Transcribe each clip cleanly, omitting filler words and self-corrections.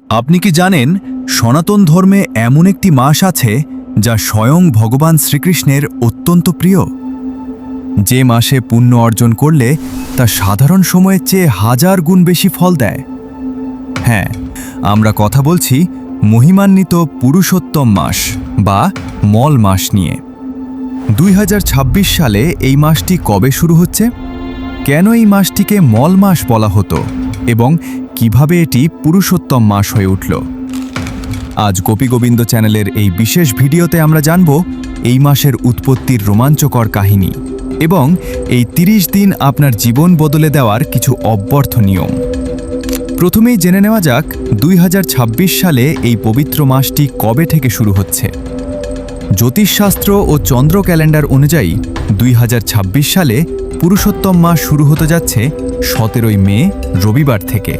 আপনি কি জানেন সনাতন ধর্মে এমন একটি মাস আছে যা স্বয়ং ভগবান শ্রীকৃষ্ণের অত্যন্ত প্রিয়, যে মাসে পুণ্য অর্জন করলে তা সাধারণ সময়ের চেয়ে 1000 গুণ বেশি ফল দেয়? হ্যাঁ, আমরা কথা বলছি মহিমান্বিত পুরুষোত্তম মাস বা মল মাস নিয়ে। 2026 সালে এই মাসটি কবে শুরু হচ্ছে, কেন এই মাসটিকে মল মাস বলা হতো এবং কিভাবে এটি পুরুষোত্তম মাস হয়ে উঠল, আজ গোপীগোবিন্দ চ্যানেলের এই বিশেষ ভিডিওতে আমরা জানব এই মাসের উৎপত্তির রোমাঞ্চকর কাহিনী এবং এই 30 দিন আপনার জীবন বদলে দেওয়ার কিছু অব্যর্থ নিয়ম। প্রথমেই জেনে নেওয়া যাক 2026 সালে এই পবিত্র মাসটি কবে থেকে শুরু হচ্ছে। জ্যোতিষশাস্ত্র ও চন্দ্র ক্যালেন্ডার অনুযায়ী 2026 সালে পুরুষোত্তম মাস শুরু হতে যাচ্ছে 17 মে রবিবার থেকে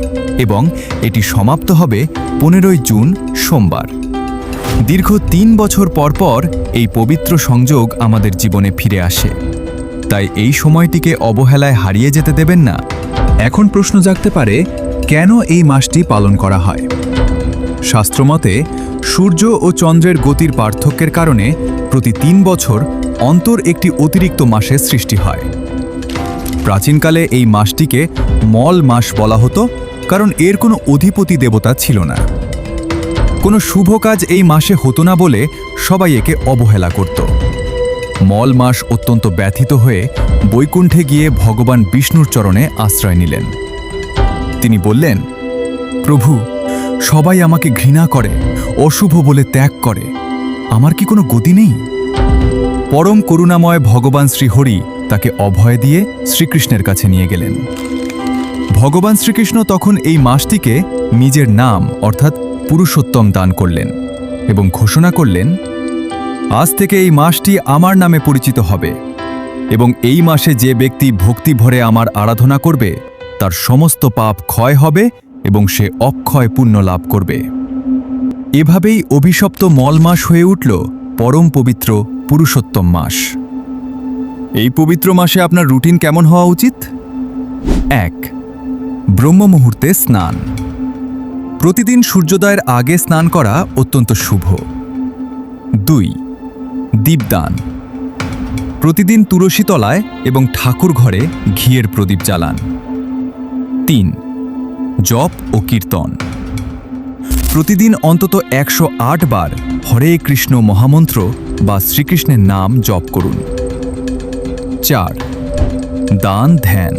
এবং এটি সমাপ্ত হবে 15 জুন সোমবার। দীর্ঘ 3 বছর পর এই পবিত্র সংযোগ আমাদের জীবনে ফিরে আসে, তাই এই সময়টিকে অবহেলায় হারিয়ে যেতে দেবেন না। এখন প্রশ্ন জাগতে পারে, কেন এই মাসটি পালন করা হয়? শাস্ত্রমতে সূর্য ও চন্দ্রের গতির পার্থক্যের কারণে প্রতি 3 বছর অন্তর একটি অতিরিক্ত মাসের সৃষ্টি হয়। প্রাচীনকালে এই মাসটিকে মল মাস বলা হতো, কারণ এর কোনো অধিপতি দেবতা ছিল না। কোনো শুভ কাজ এই মাসে হতো না বলে সবাই একে অবহেলা করত। মল মাস অত্যন্ত ব্যথিত হয়ে বৈকুণ্ঠে গিয়ে ভগবান বিষ্ণুর চরণে আশ্রয় নিলেন। তিনি বললেন, প্রভু, সবাই আমাকে ঘৃণা করে, অশুভ বলে ত্যাগ করে, আমার কি কোনো গতি নেই? পরম করুণাময় ভগবান শ্রীহরি তাকে অভয় দিয়ে শ্রীকৃষ্ণের কাছে নিয়ে গেলেন। ভগবান শ্রীকৃষ্ণ তখন এই মাসটিকে নিজের নাম অর্থাৎ পুরুষোত্তম দান করলেন এবং ঘোষণা করলেন, আজ থেকে এই মাসটি আমার নামে পরিচিত হবে এবং এই মাসে যে ব্যক্তি ভক্তি ভরে আমার আরাধনা করবে তার সমস্ত পাপ ক্ষয় হবে এবং সে অক্ষয় পুণ্য লাভ করবে। এভাবেই অভিশপ্ত মল মাস হয়ে উঠল পরম পবিত্র পুরুষোত্তম মাস। এই পবিত্র মাসে আপনার রুটিন কেমন হওয়া উচিত? 1. ব্রহ্ম মুহূর্তে স্নান। প্রতিদিন সূর্যোদয়ের আগে স্নান করা অত্যন্ত শুভ। 2. দীপদান। প্রতিদিন তুলসী তলায় এবং ঠাকুর ঘরে ঘিয়ের প্রদীপ জ্বালান। 3. জপ ও কীর্তন। প্রতিদিন অন্তত 108 বার হরে কৃষ্ণ মহামন্ত্র বা শ্রীকৃষ্ণের নাম জপ করুন। 4. দান ধ্যান।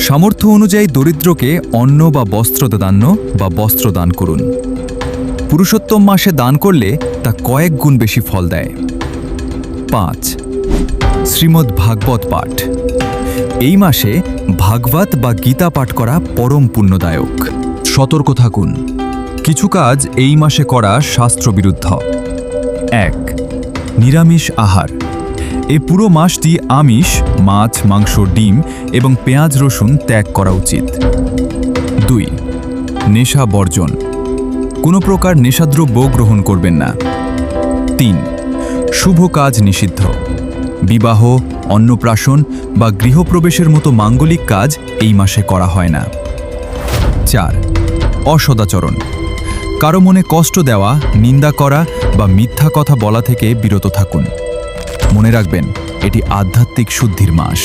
সামর্থ্য অনুযায়ী দরিদ্রকে অন্ন বা বস্ত্র দান করুন। পুরুষোত্তম মাসে দান করলে তা কয়েক গুণ বেশি ফল দেয়। 5. শ্রীমদ্ ভাগবত পাঠ। এই মাসে ভাগবত বা গীতা পাঠ করা পরম পুণ্যদায়ক। সতর্ক থাকুন, কিছু কাজ এই মাসে করা শাস্ত্রবিরুদ্ধ। 1. নিরামিষ আহার। এই পুরো মাসটি আমিষ, মাছ, মাংস, ডিম এবং পেঁয়াজ রসুন ত্যাগ করা উচিত। 2. নেশা বর্জন। কোনো প্রকার নেশাদ্রব্য গ্রহণ করবেন না। 3. শুভ কাজ নিষিদ্ধ। বিবাহ, অন্নপ্রাশন বা গৃহপ্রবেশের মতো মাঙ্গলিক কাজ এই মাসে করা হয় না। 4. অসদাচরণ। কারো মনে কষ্ট দেওয়া, নিন্দা করা বা মিথ্যা কথা বলা থেকে বিরত থাকুন। মনে রাখবেন, এটি আধ্যাত্মিক শুদ্ধির মাস।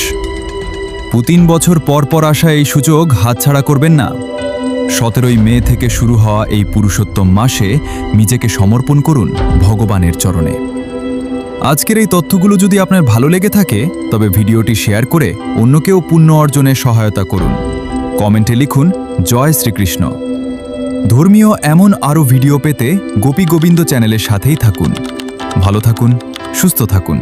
3 বছর পর আসা এই সুযোগ হাতছাড়া করবেন না। 17 মে থেকে শুরু হওয়া এই পুরুষোত্তম মাসে নিজেকে সমর্পণ করুন ভগবানের চরণে। আজকের এই তথ্যগুলো যদি আপনার ভালো লেগে থাকে তবে ভিডিওটি শেয়ার করে অন্যকেও পুণ্য অর্জনে সহায়তা করুন। কমেন্টে লিখুন, জয় শ্রীকৃষ্ণ। ধর্মীয় এমন আরও ভিডিও পেতে গোপীগোবিন্দ চ্যানেলের সাথেই থাকুন। ভালো থাকুন, সুস্থ থাকুন।